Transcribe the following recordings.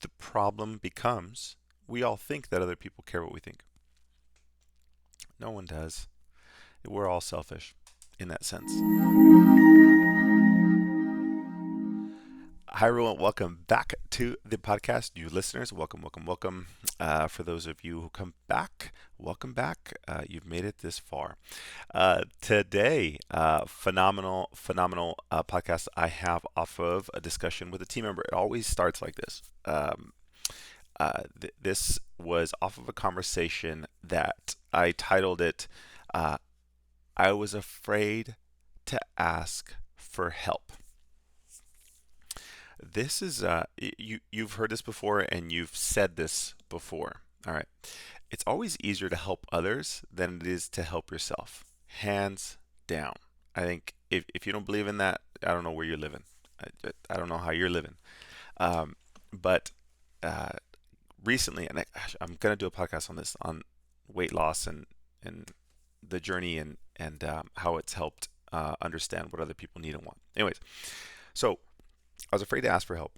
The problem becomes we all think that other people care what we think. No one does. We're all selfish in that sense. Hi, everyone. Welcome back to the podcast. You listeners, welcome, welcome, welcome. For those of you who come back, welcome back. You've made it this far. Today, phenomenal podcast I have off of a discussion with a team member. It always starts like this. This was off of a conversation that I titled it, uh, I was afraid to ask for help. This is you've heard this before and you've said this before. All right. It's always easier to help others than it is to help yourself. Hands down. I think if you don't believe in that, I don't know where you're living. I don't know how you're living. But uh, recently, and I'm gonna do a podcast on this on weight loss and the journey and how it's helped understand what other people need and want. Anyways, so I was afraid to ask for help.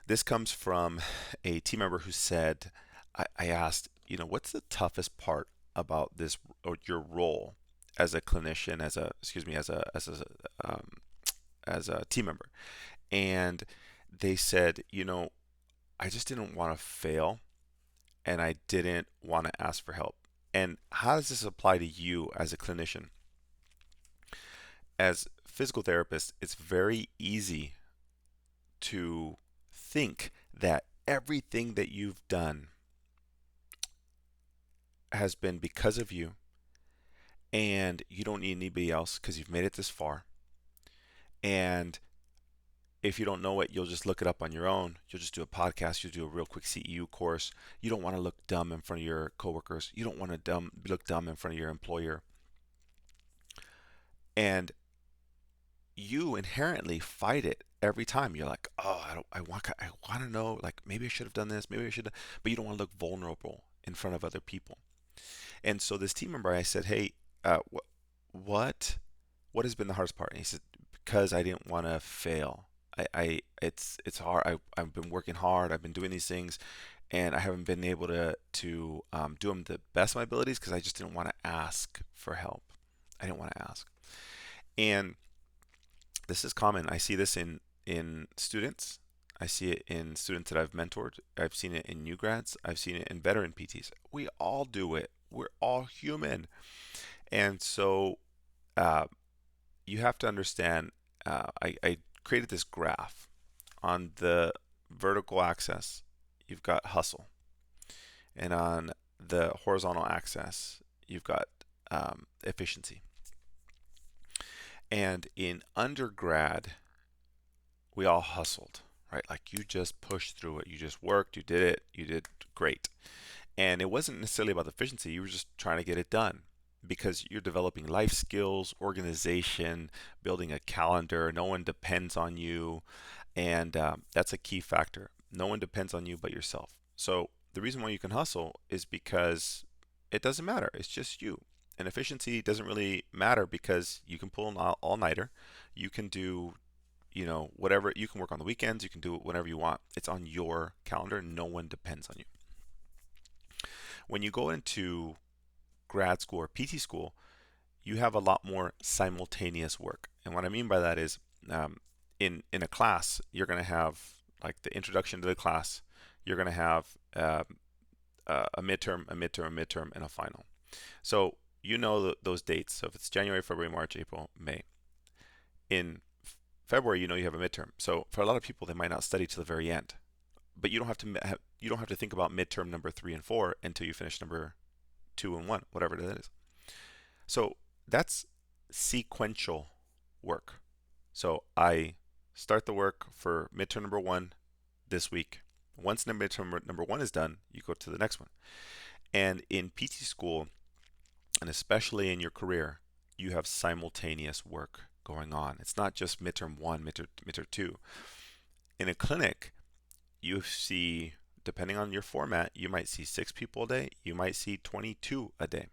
This comes from a team member who said, I asked, what's the toughest part about this or your role as a clinician, um, as a team member? And they said, I just didn't want to fail and I didn't want to ask for help. And how does this apply to you as a clinician? As physical therapists, it's very easy to think that everything that you've done has been because of you and you don't need anybody else because you've made it this far. And if you don't know it, you'll just look it up on your own. You'll just do a podcast. You'll do a real quick CEU course. You don't want to look dumb in front of your coworkers. You don't want to look dumb in front of your employer. And you inherently fight it every time. You're like, oh, I want to know. Like maybe I should have done this. Maybe I should have. But you don't want to look vulnerable in front of other people. And so this team member, I said, hey, what what has been the hardest part? And he said, because I didn't want to fail. It's hard. I've been working hard. I've been doing these things, and I haven't been able to do them the best of my abilities because I just didn't want to ask for help. I didn't want to ask. And this is common. I see this in students. I see it in students that I've mentored. I've seen it in new grads. I've seen it in veteran PTs. We all do it. We're all human. And so uh, you have to understand. I created this graph. On the vertical axis, you've got hustle, and on the horizontal axis, you've got efficiency. And in undergrad, we all hustled, right? Like you just pushed through it. You just worked. You did it. You did great. And it wasn't necessarily about the efficiency. You were just trying to get it done because you're developing life skills, organization, building a calendar. No one depends on you. And that's a key factor. No one depends on you but yourself. So the reason why you can hustle is because it doesn't matter. It's just you. And efficiency doesn't really matter because you can pull an all-nighter. You can do, whatever. You can work on the weekends. You can do it whenever you want. It's on your calendar. No one depends on you. When you go into grad school or PT school, you have a lot more simultaneous work. And what I mean by that is, in a class, you're going to have like the introduction to the class. You're going to have a midterm, a midterm, and a final. So those dates. So if it's January, February, March, April, May. In February, you have a midterm. So for a lot of people, they might not study till the very end. But you don't have to think about midterm number 3 and 4 until you finish number 2 and 1, whatever that is. So that's sequential work. So I start the work for midterm number 1 this week. Once the midterm number 1 is done, you go to the next one. And in PT school, and especially in your career, you have simultaneous work going on. It's not just midterm 1, midterm 2. In a clinic, you see, depending on your format, you might see 6 people a day, you might see 22 a day.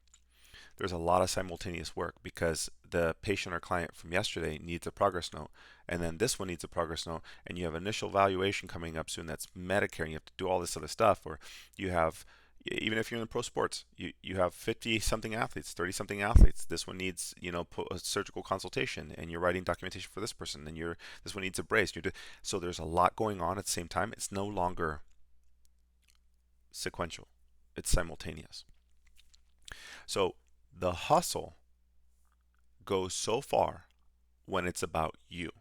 There's a lot of simultaneous work because the patient or client from yesterday needs a progress note, and then this one needs a progress note, and you have initial valuation coming up soon that's Medicare, and you have to do all this other stuff, or you have, even if you're in pro sports, you have 50 something athletes, 30 something athletes. This one needs, a surgical consultation, and you're writing documentation for this person, and this one needs a brace. So there's a lot going on at the same time. It's no longer sequential, it's simultaneous. So the hustle goes so far when it's about you.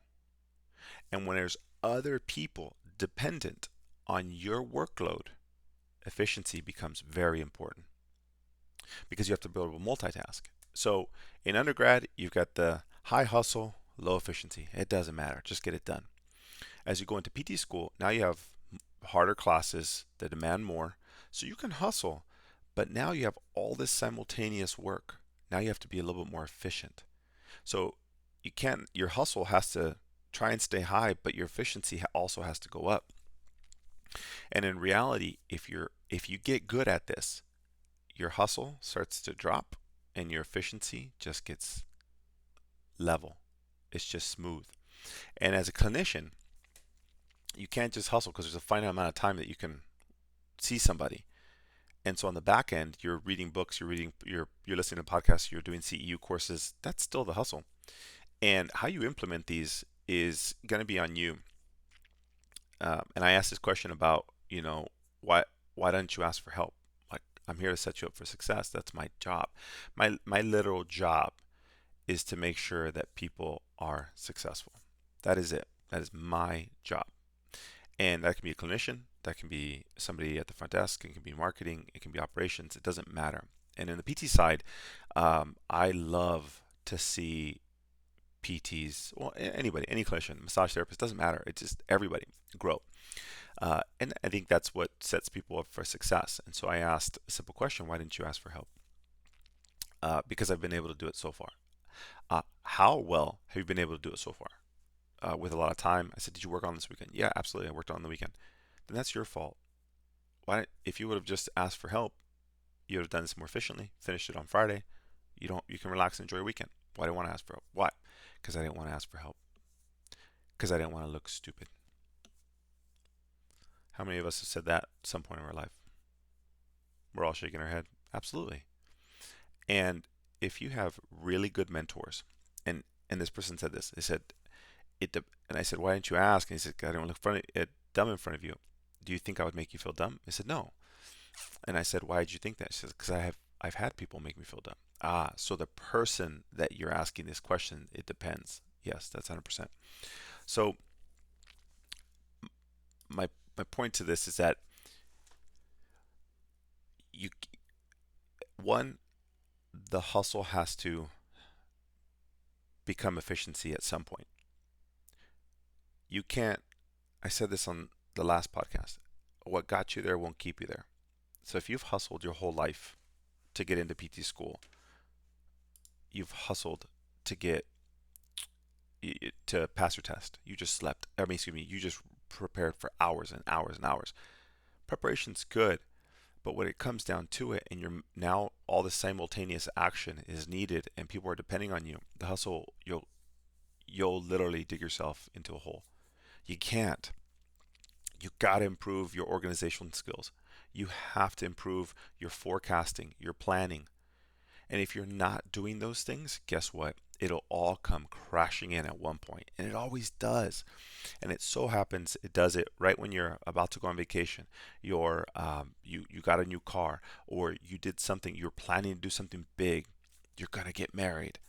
And when there's other people dependent on your workload, efficiency becomes very important because you have to be able to multitask. So in undergrad, you've got the high hustle, low efficiency. It doesn't matter, just get it done. As you go into PT school, now you have harder classes that demand more, so you can hustle, but now you have all this simultaneous work. Now you have to be a little bit more efficient. So you can't, your hustle has to try and stay high, but your efficiency also has to go up. And in reality, if you get good at this, your hustle starts to drop and your efficiency just gets level. It's just smooth. And as a clinician, you can't just hustle because there's a finite amount of time that you can see somebody. And so on the back end, you're reading books, you're listening to podcasts, you're doing CEU courses. That's still the hustle. And how you implement these is going to be on you. And I asked this question about, why don't you ask for help? Like, I'm here to set you up for success. That's my job. My literal job is to make sure that people are successful. That is it. That is my job. And that can be a clinician, that can be somebody at the front desk, it can be marketing, it can be operations, it doesn't matter. And in the PT side, I love to see PTs, well, anybody, any clinician, massage therapist, doesn't matter. It's just everybody grow. And I think that's what sets people up for success. And so I asked a simple question: why didn't you ask for help? Because I've been able to do it so far. How well have you been able to do it so far? With a lot of time. I said, did you work on this weekend? Yeah, absolutely. I worked on the weekend. Then that's your fault. If you would have just asked for help, you would have done this more efficiently, finished it on Friday. You can relax and enjoy your weekend. Why do I want to ask for help? Why? Because I didn't want to ask for help. Because I didn't want to look stupid. How many of us have said that at some point in our life? We're all shaking our head. Absolutely. And if you have really good mentors, and this person said this, they said, and I said, why didn't you ask? And he said, I don't look dumb in front of you. Do you think I would make you feel dumb? I said, no. And I said, why did you think that? She said, because I've had people make me feel dumb. So the person that you're asking this question, it depends. Yes, that's 100%. So my point to this is that you the hustle has to become efficiency at some point. You can't, I said this on the last podcast, what got you there won't keep you there. So if you've hustled your whole life to get into PT school, you've hustled to get to pass your test. You just slept. You just prepared for hours and hours and hours. Preparation's good, but when it comes down to it, and you're now all the simultaneous action is needed, and people are depending on you, the hustle, you'll literally dig yourself into a hole. You can't. You got to improve your organizational skills. You have to improve your forecasting, your planning. And if you're not doing those things, guess what? It'll all come crashing in at one point, and it always does. And it so happens it does it right when you're about to go on vacation. You got a new car, or you did something. You're planning to do something big. You're gonna get married.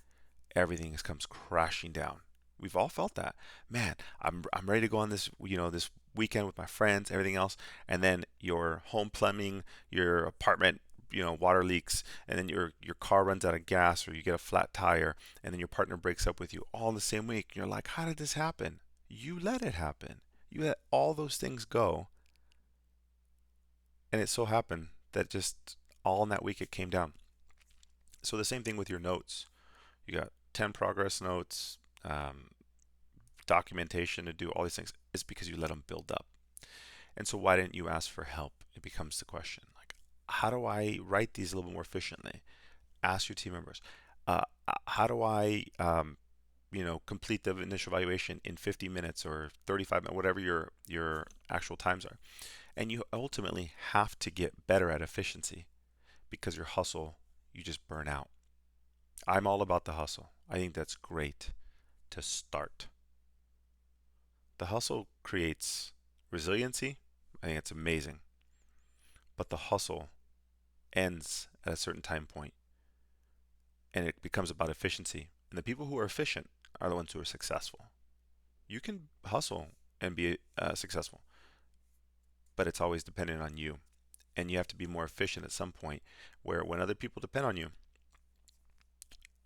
Everything comes crashing down. We've all felt that. Man, I'm ready to go on this weekend with my friends, everything else, and then your home plumbing, your apartment, water leaks, and then your car runs out of gas, or you get a flat tire, and then your partner breaks up with you all in the same week. You're like, how did this happen? You let it happen. You let all those things go, and it so happened that just all in that week it came down. So the same thing with your notes. You got 10 progress notes, documentation to do all these things. It's because you let them build up. And so why didn't you ask for help? It becomes the question. Like, how do I write these a little bit more efficiently? Ask your team members. How do I, complete the initial evaluation in 50 minutes or 35 minutes, whatever your actual times are. And you ultimately have to get better at efficiency because your hustle, you just burn out. I'm all about the hustle. I think that's great to start. The hustle creates resiliency. I think it's amazing. But the hustle ends at a certain time point and it becomes about efficiency. And the people who are efficient are the ones who are successful. You can hustle and be successful, but it's always dependent on you. And you have to be more efficient at some point where when other people depend on you,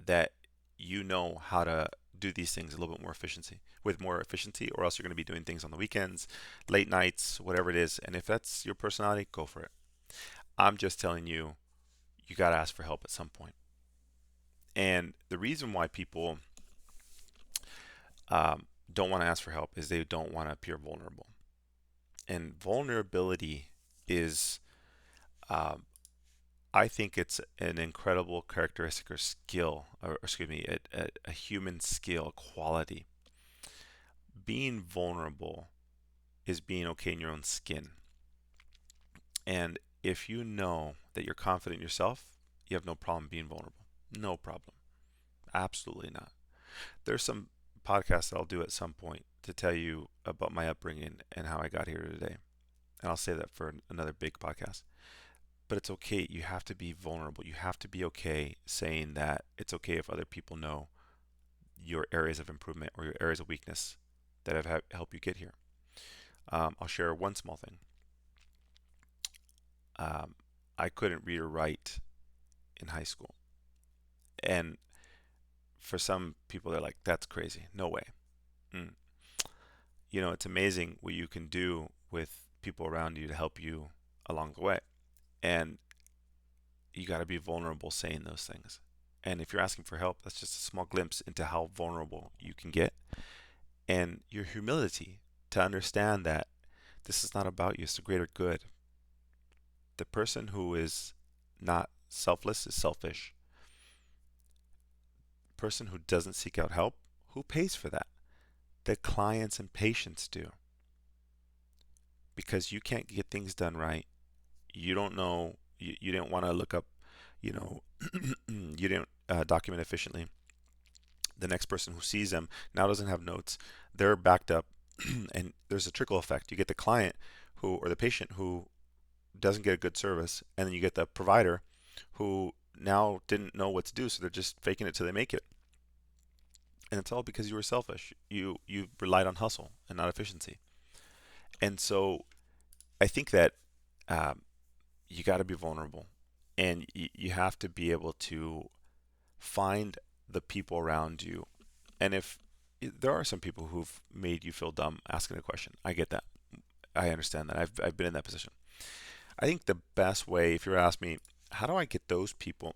that you know how to do these things a little bit more efficiency with more efficiency, or else you're going to be doing things on the weekends, late nights, whatever it is. And if that's your personality, go for it. I'm just telling you, you got to ask for help at some point. And the reason why people don't want to ask for help is they don't want to appear vulnerable. And vulnerability is, um, I think it's an incredible characteristic or skill, or excuse me, a human skill quality. Being vulnerable is being okay in your own skin. And if you know that you're confident in yourself, you have no problem being vulnerable. No problem. Absolutely not. There's some podcasts that I'll do at some point to tell you about my upbringing and how I got here today. And I'll say that for another big podcast. But it's okay. You have to be vulnerable. You have to be okay saying that it's okay if other people know your areas of improvement or your areas of weakness that have helped you get here. I'll share one small thing. Um, I couldn't read or write in high school. And for some people, they're like, that's crazy. No way. Mm. It's amazing what you can do with people around you to help you along the way. And you got to be vulnerable saying those things. And if you're asking for help, that's just a small glimpse into how vulnerable you can get. And your humility to understand that this is not about you, it's the greater good. The person who is not selfless is selfish. The person who doesn't seek out help, who pays for that? The clients and patients do. Because you can't get things done right. You don't know, you didn't want to look up, you know, you didn't document efficiently. The next person who sees them now doesn't have notes. They're backed up, and there's a trickle effect. You get the client who, or the patient who doesn't get a good service, and then you get the provider who now didn't know what to do, so they're just faking it till they make it. And it's all because you were selfish. You relied on hustle and not efficiency. And so I think that um, you got to be vulnerable, and you have to be able to find the people around you. And if there are some people who've made you feel dumb asking a question, I get that. I understand that. I've been in that position. I think the best way, if you were to ask me, how do I get those people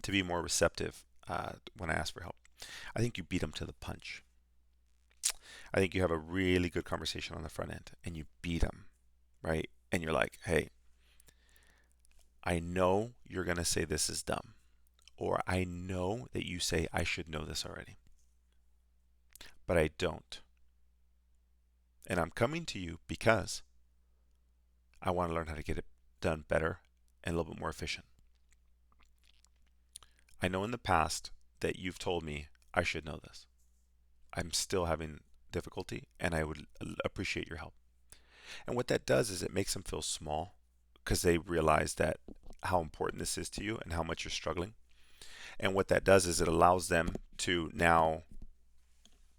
to be more receptive when I ask for help? I think you beat them to the punch. I think you have a really good conversation on the front end and you beat them, right? And you're like, hey, I know you're going to say this is dumb, or I know that you say I should know this already, but I don't. And I'm coming to you because I want to learn how to get it done better and a little bit more efficient. I know in the past that you've told me I should know this. I'm still having difficulty and I would appreciate your help. And what that does is it makes them feel small because they realize that how important this is to you and how much you're struggling. And what that does is it allows them to now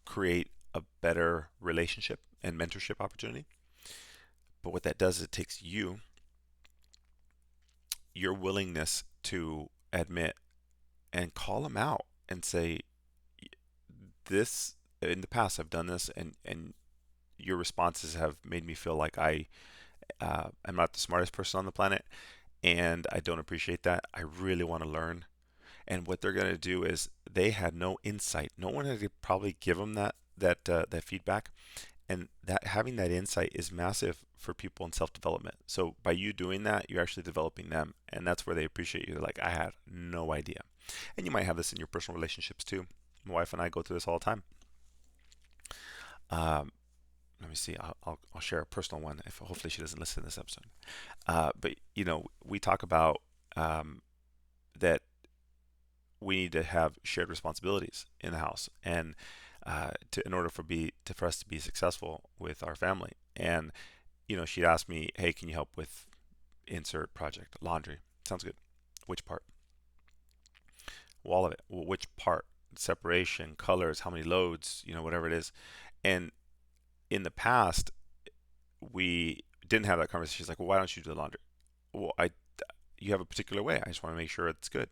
create a better relationship and mentorship opportunity. But what that does is it takes your willingness to admit and call them out and say, this in the past I've done this, and your responses have made me feel like I am not the smartest person on the planet, and I don't appreciate that. I really want to learn. And what they're going to do is they had no insight. No one had to probably give them that feedback, And that having that insight is massive for people in self-development. So by you doing that, you're actually developing them, and that's where they appreciate you. They're like, I had no idea. And you might have this in your personal relationships too. My wife and I go through this all the time. Um, Let me see. I'll share a personal one. If hopefully she doesn't listen to this episode. But we talk about that we need to have shared responsibilities in the house, and in order for us to be successful with our family. And she'd ask me, "Hey, can you help with insert project laundry?" Sounds good. Which part? Well, all of it. Well, which part? Separation, colors, how many loads, whatever it is. And in the past, we didn't have that conversation. She's like, "Well, why don't you do the laundry?" Well, you have a particular way. I just want to make sure it's good.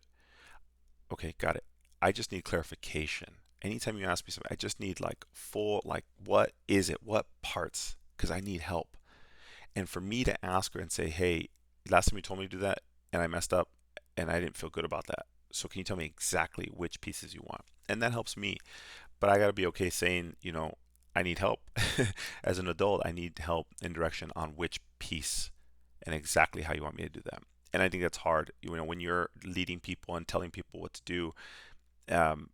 Okay, got it. I just need clarification. Anytime you ask me something, I just need like full, like, what is it? What parts? Because I need help. And for me to ask her and say, hey, last time you told me to do that and I messed up and I didn't feel good about that. So can you tell me exactly which pieces you want? And that helps me. But I got to be okay saying, I need help. As an adult, I need help in direction on which piece and exactly how you want me to do that. And I think that's hard. When you're leading people and telling people what to do, um,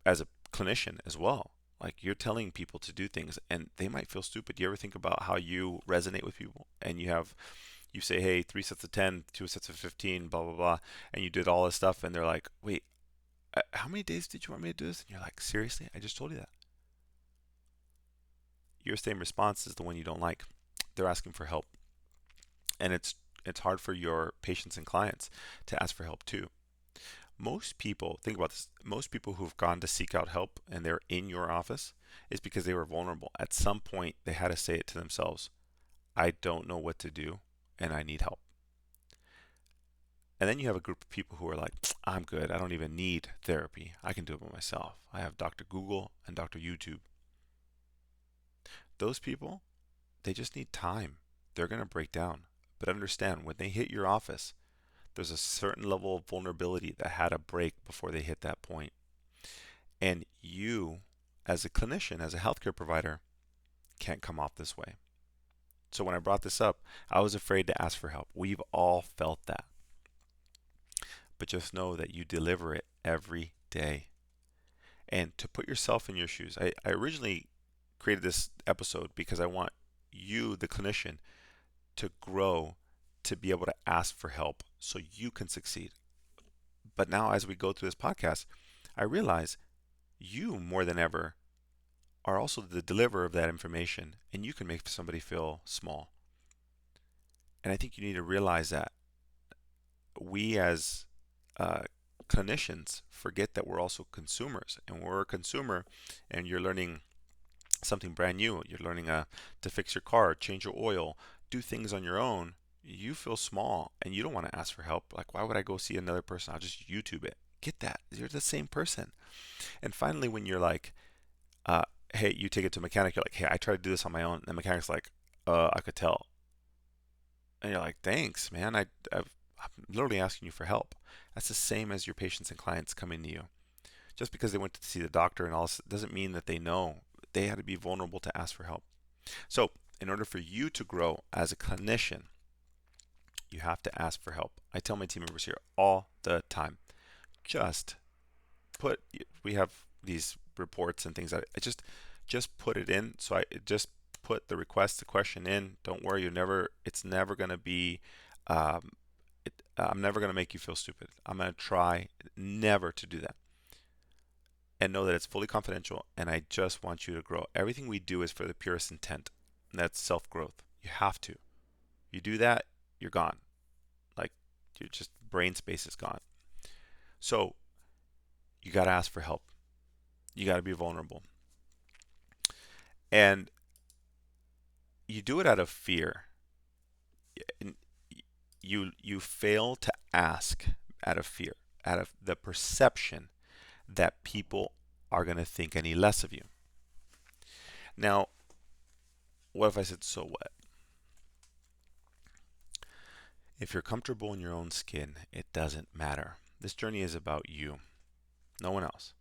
as a clinician as well. Like, you're telling people to do things and they might feel stupid. Do you ever think about how you resonate with people and you say, hey, 3 sets of 10, 2 sets of 15, blah, blah, blah. And you did all this stuff and they're like, wait, how many days did you want me to do this? And you're like, seriously? I just told you that. Your same response is the one you don't like. They're asking for help. And it's hard for your patients and clients to ask for help too. Most people, think about this, most people who've gone to seek out help and they're in your office is because they were vulnerable. At some point, they had to say it to themselves, I don't know what to do and I need help. And then you have a group of people who are like, I'm good. I don't even need therapy. I can do it by myself. I have Dr. Google and Dr. YouTube. Those people, they just need time. They're going to break down. But understand, when they hit your office, there's a certain level of vulnerability that had to break before they hit that point. And you, as a clinician, as a healthcare provider, can't come off this way. So when I brought this up, I was afraid to ask for help. We've all felt that. But just know that you deliver it every day. And to put yourself in your shoes, I originally created this episode because I want you, the clinician, to grow, to be able to ask for help so you can succeed. But now, as we go through this podcast, I realize you, more than ever, are also the deliverer of that information, and you can make somebody feel small. And I think you need to realize that we, as uh, clinicians, forget that we're also consumers. And when we're a consumer and you're learning something brand new, you're learning to fix your car, change your oil, do things on your own, you feel small and you don't want to ask for help. Like, why would I go see another person? I'll just YouTube it. Get that. You're the same person. And finally, when you're like, uh, hey, you take it to a mechanic, you're like, hey, I tried to do this on my own. And the mechanic's like, I could tell. And you're like, thanks, man. I'm literally asking you for help. That's the same as your patients and clients coming to you. Just because they went to see the doctor and all this doesn't mean that they know. They had to be vulnerable to ask for help. So, in order for you to grow as a clinician, you have to ask for help. I tell my team members here all the time, just we have these reports and things that I just put it in. So I just put the question in. Don't worry, it's never going to be, I'm never going to make you feel stupid. I'm going to try never to do that. And know that it's fully confidential, and I just want you to grow. Everything we do is for the purest intent, and that's self-growth. You have to. You do that, you're gone. Like, your just brain space is gone. So you got to ask for help. You got to be vulnerable. And you do it out of fear. You fail to ask out of fear, out of the perception that people are going to think any less of you. Now, what if I said, so what? If you're comfortable in your own skin, it doesn't matter. This journey is about you, no one else.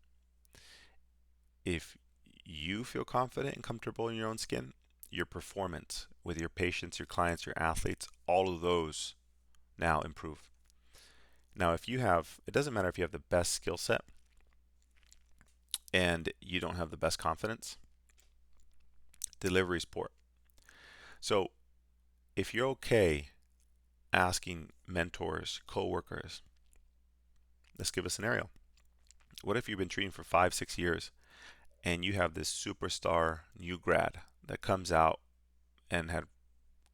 If you feel confident and comfortable in your own skin, your performance with your patients, your clients, your athletes, all of those now improve. Now, if you have, it doesn't matter if you have the best skill set and you don't have the best confidence, delivery is poor. So if you're okay asking mentors, coworkers, let's give a scenario. What if you've been treating for 5, 6 years and you have this superstar new grad that comes out and had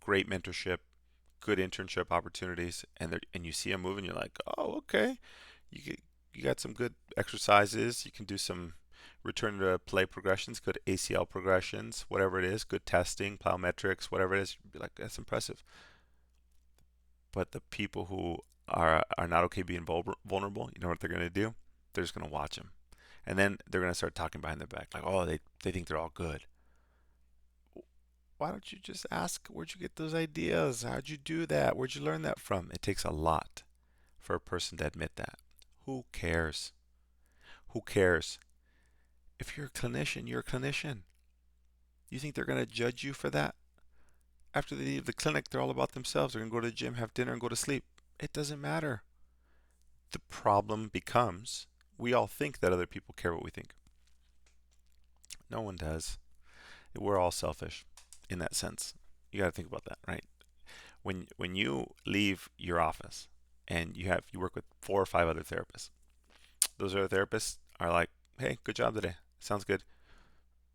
great mentorship, good internship opportunities, and you see them moving, you're like, oh, okay, you got some good exercises, you can do some return to play progressions, good ACL progressions, whatever it is, good testing, plyometrics, whatever it is, you'd be like, that's impressive. But the people who are not okay being vulnerable, you know what they're going to do? They're just going to watch them. And then they're going to start talking behind their back, like, oh, they think they're all good. Why don't you just ask, where'd you get those ideas? How'd you do that? Where'd you learn that from? It takes a lot for a person to admit that. Who cares? Who cares? If you're a clinician, you're a clinician. You think they're going to judge you for that? After they leave the clinic, they're all about themselves. They're going to go to the gym, have dinner, and go to sleep. It doesn't matter. The problem becomes we all think that other people care what we think. No one does. We're all selfish in that sense. You got to think about that, right? When you leave your office and you work with 4 or 5 other therapists, those other therapists are like, hey, good job today. Sounds good.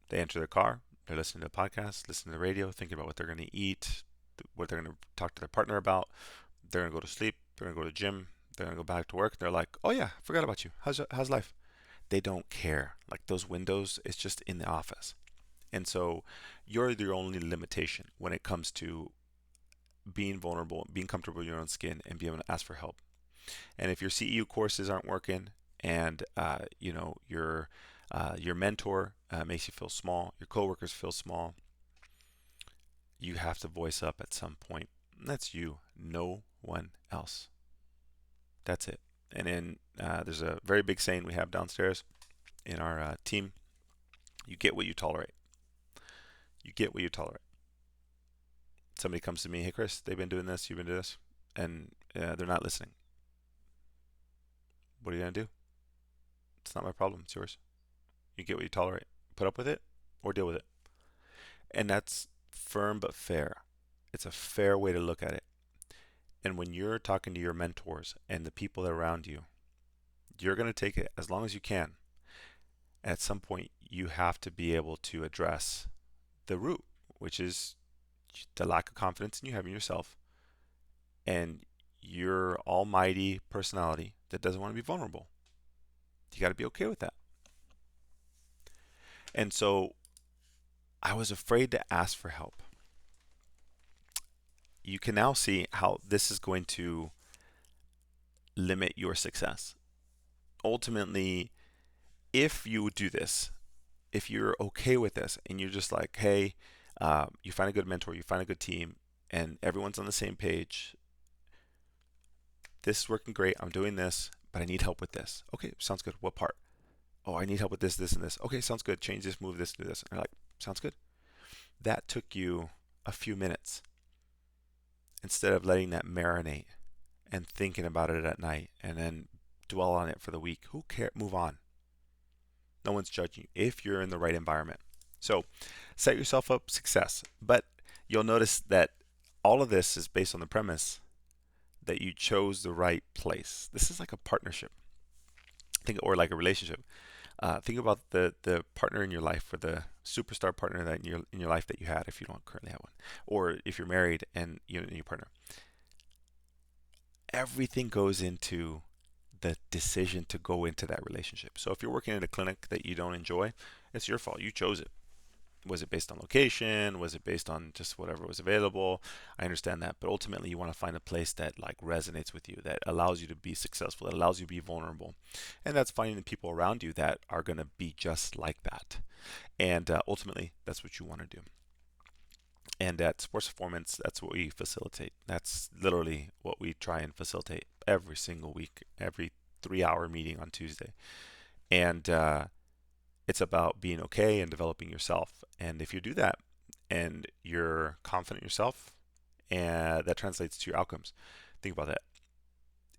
They enter their car, they're listening to the podcast, listening to the radio, thinking about what they're going to eat, what they're going to talk to their partner about. They're going to go to sleep, they're going to go to the gym, they're going to go back to work. They're like, oh yeah, I forgot about you. How's life? They don't care. Like those windows, it's just in the office. And so you're the only limitation when it comes to being vulnerable, being comfortable in your own skin, and being able to ask for help. And if your CEU courses aren't working, and your mentor makes you feel small, your coworkers feel small, you have to voice up at some point. That's you, no one else. That's it. And then there's a very big saying we have downstairs in our team: you get what you tolerate. You get what you tolerate. Somebody comes to me, hey Chris, they've been doing this, you've been doing this, and they're not listening. What are you gonna do? It's not my problem. It's yours. You get what you tolerate. Put up with it or deal with it. And that's firm but fair. It's a fair way to look at it. And when you're talking to your mentors and the people around you, you're going to take it as long as you can. At some point, you have to be able to address the root, which is the lack of confidence in you having yourself and your almighty personality that doesn't want to be vulnerable. You got to be okay with that. And so I was afraid to ask for help. You can now see how this is going to limit your success. Ultimately, if you do this, if you're okay with this and you're just like, hey, you find a good mentor, you find a good team, and everyone's on the same page, this is working great, I'm doing this, but I need help with this. Okay, sounds good. What part? Oh, I need help with this, this, and this. Okay, sounds good. Change this, move this, do this. And you're like, sounds good. That took you a few minutes instead of letting that marinate and thinking about it at night and then dwell on it for the week. Who cares? Move on. No one's judging you if you're in the right environment. So set yourself up success. But you'll notice that all of this is based on the premise that you chose the right place. This is like a partnership. Or like a relationship. Think about the partner in your life, or the superstar partner that in your life that you had, if you don't currently have one, or if you're married and you and your partner. Everything goes into the decision to go into that relationship. So if you're working in a clinic that you don't enjoy, it's your fault. You chose it. Was it based on location? Was it based on just whatever was available? I understand that, but ultimately you want to find a place that like resonates with you, that allows you to be successful, that allows you to be vulnerable, and that's finding the people around you that are going to be just like that. And ultimately, that's what you want to do. And at Sports Performance, that's what we facilitate. That's literally what we try and facilitate every single week, every 3-hour meeting on Tuesday. And it's about being okay and developing yourself. And if you do that and you're confident in yourself, and that translates to your outcomes. Think about that.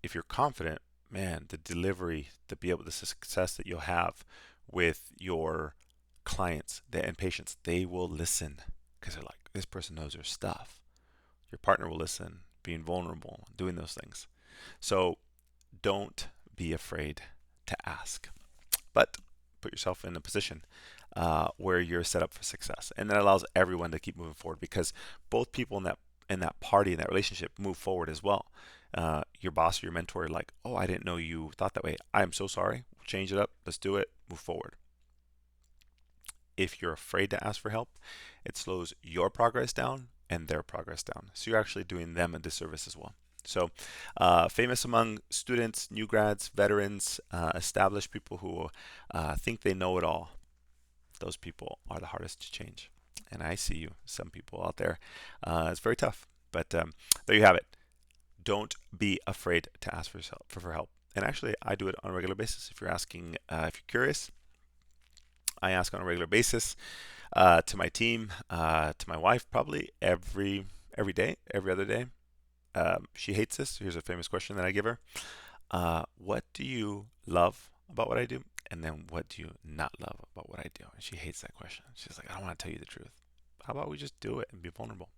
If you're confident, man, the delivery, the success that you'll have with your clients and patients, they will listen because they're like, this person knows their stuff. Your partner will listen, being vulnerable, doing those things. So don't be afraid to ask, but put yourself in a position where you're set up for success, and that allows everyone to keep moving forward because both people in that party, in that relationship, move forward as well. Your boss or your mentor are like, oh, I didn't know you thought that way. I'm so sorry. We'll change it up. Let's do it. Move forward. If you're afraid to ask for help, it slows your progress down and their progress down. So you're actually doing them a disservice as well. So, famous among students, new grads, veterans, established people who think they know it all. Those people are the hardest to change. And I see you, some people out there. It's very tough. But there you have it. Don't be afraid to ask for help. And actually, I do it on a regular basis. If you're asking, if you're curious, I ask on a regular basis to my team, to my wife, probably every day, every other day. She hates this. Here's a famous question that I give her. What do you love about what I do? And then what do you not love about what I do? And she hates that question. She's like, I don't want to tell you the truth. How about we just do it and be vulnerable?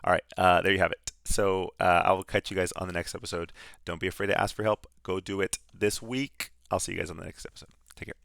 All right, there you have it. So I will catch you guys on the next episode. Don't be afraid to ask for help. Go do it this week. I'll see you guys on the next episode.